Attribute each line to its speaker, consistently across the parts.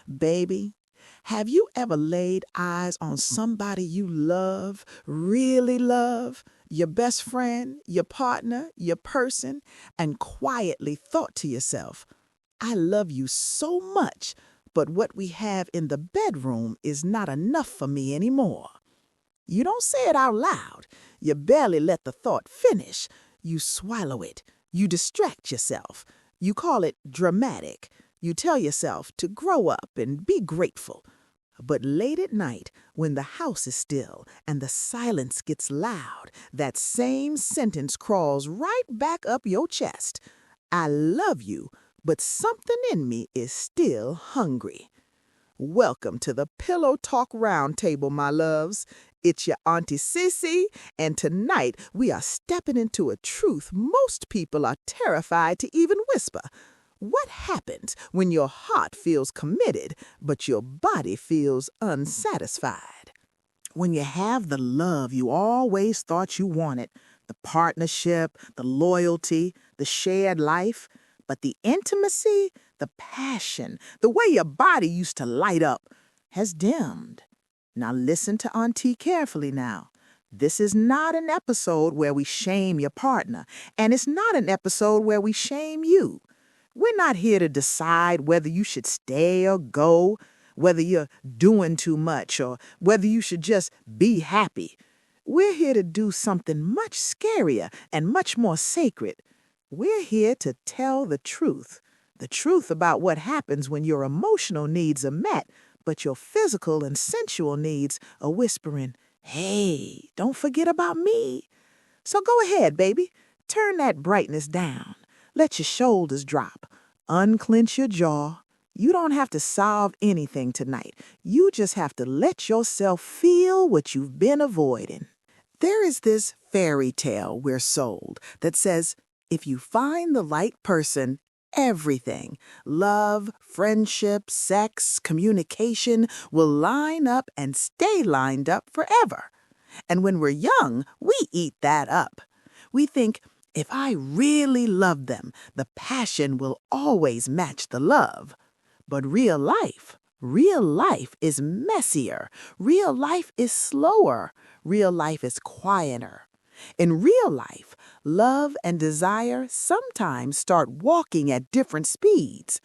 Speaker 1: Baby, have you ever laid eyes on somebody you love, really love, your best friend, your partner, your person, and quietly thought to yourself, I love you so much, but what we have in the bedroom is not enough for me anymore? You don't say it out loud. You barely let the thought finish. You swallow it. You distract yourself. You call it dramatic. You tell yourself to grow up and be grateful. But late at night, when the house is still and the silence gets loud, that same sentence crawls right back up your chest. I love you, but something in me is still hungry. Welcome to the Pillow Talk Roundtable, my loves. It's your Auntie Ci Ci, and tonight we are stepping into a truth most people are terrified to even whisper. What happens when your heart feels committed, but your body feels unsatisfied? When you have the love you always thought you wanted, the partnership, the loyalty, the shared life, but the intimacy, the passion, the way your body used to light up, has dimmed. Now listen to Auntie carefully now. This is not an episode where we shame your partner, and it's not an episode where we shame you. We're not here to decide whether you should stay or go, whether you're doing too much, or whether you should just be happy. We're here to do something much scarier and much more sacred. We're here to tell the truth about what happens when your emotional needs are met, but your physical and sensual needs are whispering, hey, don't forget about me. So go ahead, baby. Turn that brightness down. Let your shoulders drop. Unclench your jaw. You don't have to solve anything tonight. You just have to let yourself feel what you've been avoiding. There is this fairy tale we're sold that says, if you find the right person, everything, love, friendship, sex, communication, will line up and stay lined up forever. And when we're young, we eat that up. We think, if I really love them, the passion will always match the love. But real life is messier. Real life is slower. Real life is quieter. In real life, love and desire sometimes start walking at different speeds.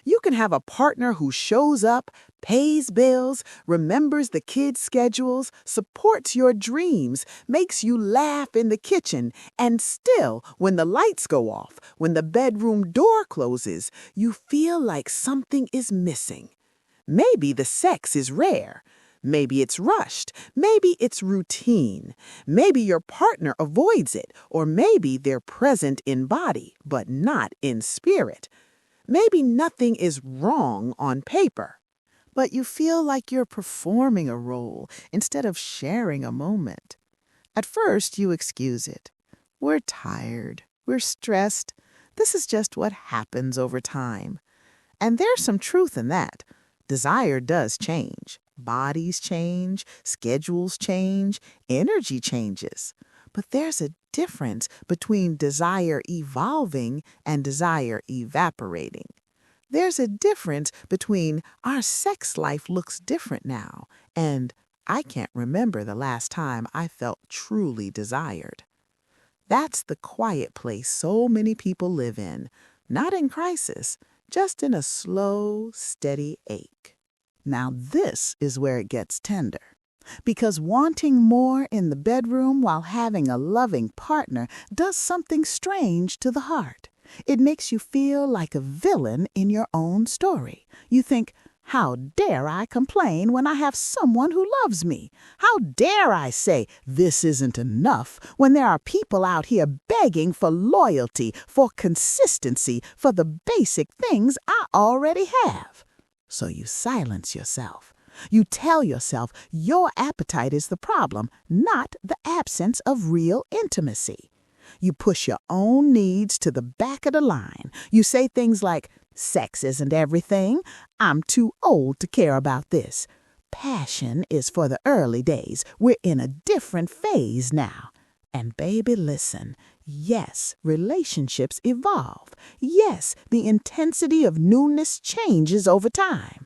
Speaker 1: You can have a partner who shows up, pays bills, remembers the kids' schedules, supports your dreams, makes you laugh in the kitchen, and still, when the lights go off, when the bedroom door closes, you feel like something is missing. Maybe the sex is rare. Maybe it's rushed. Maybe it's routine. Maybe your partner avoids it, or maybe they're present in body, but not in spirit. Maybe nothing is wrong on paper, but you feel like you're performing a role instead of sharing a moment. At first, you excuse it. We're tired. We're stressed. This is just what happens over time. And there's some truth in that. Desire does change. Bodies change, schedules change, energy changes. But there's a difference between desire evolving and desire evaporating. There's a difference between our sex life looks different now and I can't remember the last time I felt truly desired. That's the quiet place so many people live in, not in crisis, just in a slow, steady ache. Now this is where it gets tender. Because wanting more in the bedroom while having a loving partner does something strange to the heart. It makes you feel like a villain in your own story. You think, how dare I complain when I have someone who loves me? How dare I say this isn't enough when there are people out here begging for loyalty, for consistency, for the basic things I already have? So you silence yourself. You tell yourself your appetite is the problem, not the absence of real intimacy. You push your own needs to the back of the line. You say things like, sex isn't everything. I'm too old to care about this. Passion is for the early days. We're in a different phase now. And baby, listen. Yes, relationships evolve. Yes, the intensity of newness changes over time.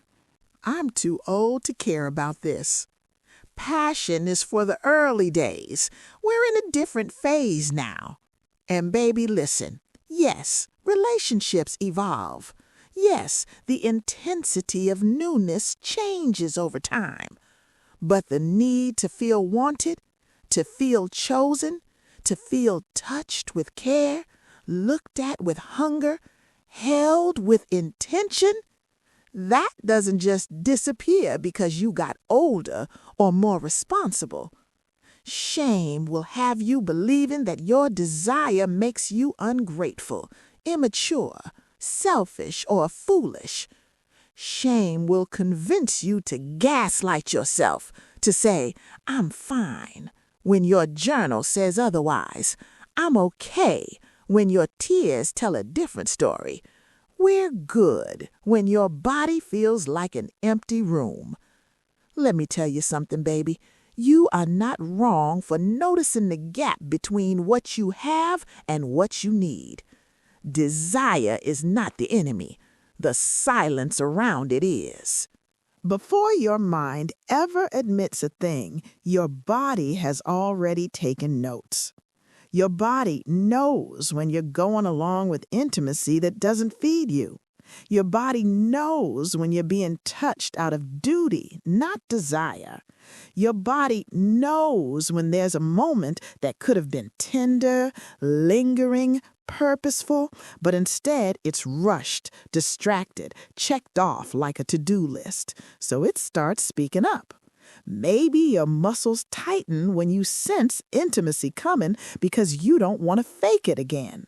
Speaker 1: I'm too old to care about this. Passion is for the early days. We're in a different phase now. And baby, listen. Yes, relationships evolve. Yes, the intensity of newness changes over time. But the need to feel wanted, to feel chosen, to feel touched with care, looked at with hunger, held with intention, that doesn't just disappear because you got older or more responsible. Shame will have you believing that your desire makes you ungrateful, immature, selfish, or foolish. Shame will convince you to gaslight yourself, to say, I'm fine, when your journal says otherwise. I'm okay, when your tears tell a different story. We're good when your body feels like an empty room. Let me tell you something, baby. You are not wrong for noticing the gap between what you have and what you need. Desire is not the enemy. The silence around it is. Before your mind ever admits a thing, your body has already taken notes. Your body knows when you're going along with intimacy that doesn't feed you. Your body knows when you're being touched out of duty, not desire. Your body knows when there's a moment that could have been tender, lingering, purposeful, but instead it's rushed, distracted, checked off like a to-do list. So it starts speaking up. Maybe your muscles tighten when you sense intimacy coming because you don't want to fake it again.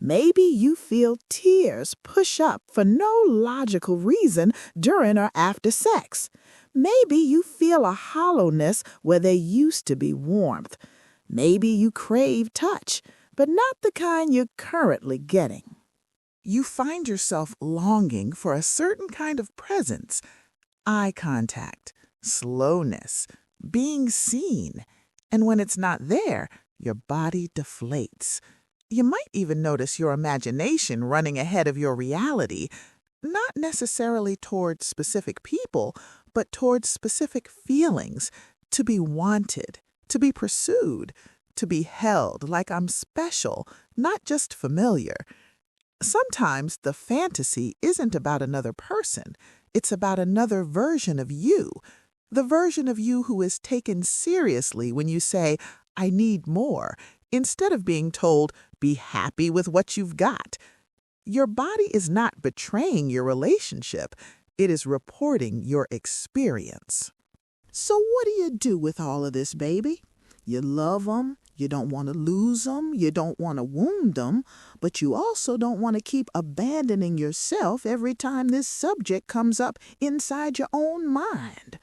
Speaker 1: Maybe you feel tears push up for no logical reason during or after sex. Maybe you feel a hollowness where there used to be warmth. Maybe you crave touch, but not the kind you're currently getting. You find yourself longing for a certain kind of presence, eye contact, slowness, being seen. And when it's not there, your body deflates. You might even notice your imagination running ahead of your reality, not necessarily towards specific people, but towards specific feelings, to be wanted, to be pursued, to be held like I'm special, not just familiar. Sometimes the fantasy isn't about another person. It's about another version of you, the version of you who is taken seriously when you say, I need more, instead of being told, be happy with what you've got. Your body is not betraying your relationship. It is reporting your experience. So what do you do with all of this, baby? You love them. You don't want to lose them. You don't want to wound them. But you also don't want to keep abandoning yourself every time this subject comes up inside your own mind.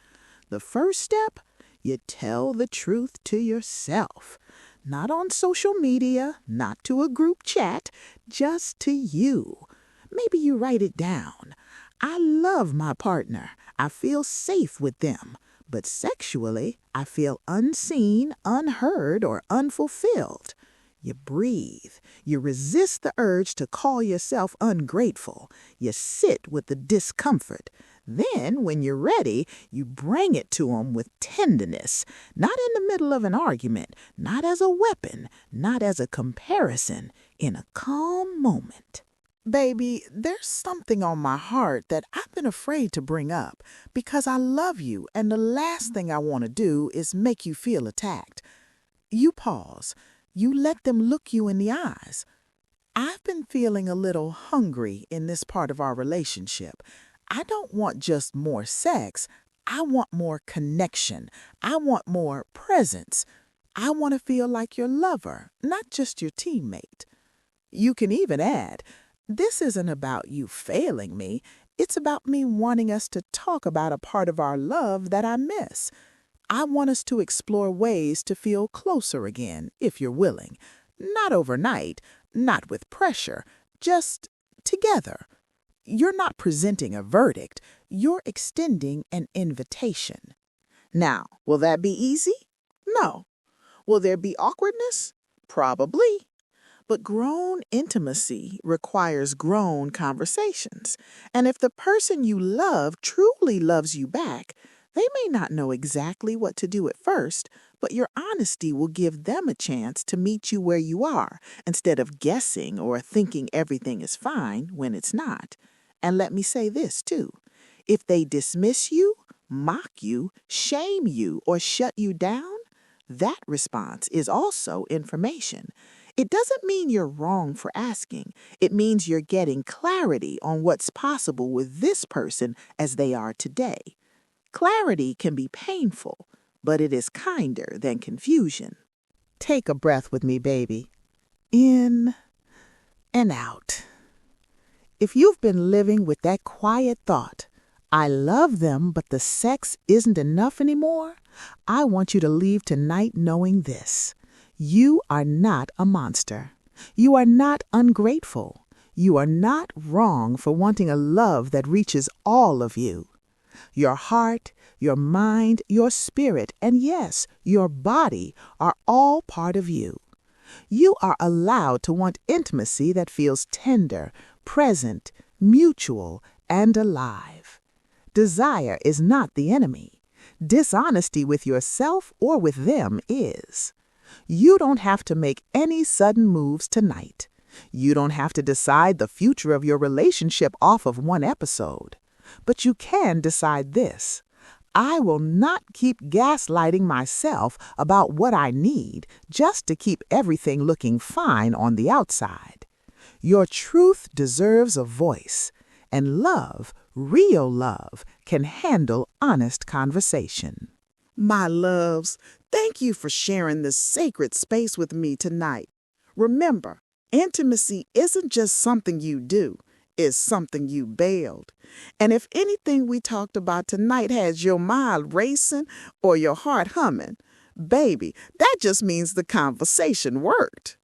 Speaker 1: The first step, you tell the truth to yourself. Not on social media, not to a group chat, just to you. Maybe you write it down. I love my partner. I feel safe with them. But sexually, I feel unseen, unheard, or unfulfilled. You breathe. You resist the urge to call yourself ungrateful. You sit with the discomfort. Then, when you're ready, you bring it to them with tenderness, not in the middle of an argument, not as a weapon, not as a comparison, in a calm moment. Baby, there's something on my heart that I've been afraid to bring up because I love you and the last thing I want to do is make you feel attacked. You pause. You let them look you in the eyes. I've been feeling a little hungry in this part of our relationship. I don't want just more sex. I want more connection. I want more presence. I want to feel like your lover, not just your teammate. You can even add, this isn't about you failing me. It's about me wanting us to talk about a part of our love that I miss. I want us to explore ways to feel closer again, if you're willing. Not overnight, not with pressure, just together. You're not presenting a verdict. You're extending an invitation. Now, will that be easy? No. Will there be awkwardness? Probably. But grown intimacy requires grown conversations. And if the person you love truly loves you back, they may not know exactly what to do at first, but your honesty will give them a chance to meet you where you are instead of guessing or thinking everything is fine when it's not. And let me say this too. If they dismiss you, mock you, shame you, or shut you down, that response is also information. It doesn't mean you're wrong for asking. It means you're getting clarity on what's possible with this person as they are today. Clarity can be painful, but it is kinder than confusion. Take a breath with me, baby. In and out. If you've been living with that quiet thought, I love them, but the sex isn't enough anymore, I want you to leave tonight knowing this. You are not a monster. You are not ungrateful. You are not wrong for wanting a love that reaches all of you. Your heart, your mind, your spirit, and yes, your body are all part of you. You are allowed to want intimacy that feels tender, present, mutual, and alive. Desire is not the enemy. Dishonesty with yourself or with them is. You don't have to make any sudden moves tonight. You don't have to decide the future of your relationship off of one episode. But you can decide this. I will not keep gaslighting myself about what I need just to keep everything looking fine on the outside. Your truth deserves a voice, and love, real love, can handle honest conversation. My loves, thank you for sharing this sacred space with me tonight. Remember, intimacy isn't just something you do. It's something you build. And if anything we talked about tonight has your mind racing or your heart humming, baby, that just means the conversation worked.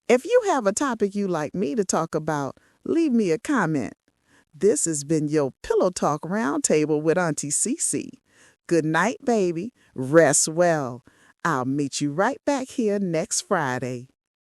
Speaker 1: If you have a topic you'd like me to talk about, leave me a comment. This has been your Pillow Talk Roundtable with Auntie Ci Ci. Good night, baby. Rest well. I'll meet you right back here next Friday.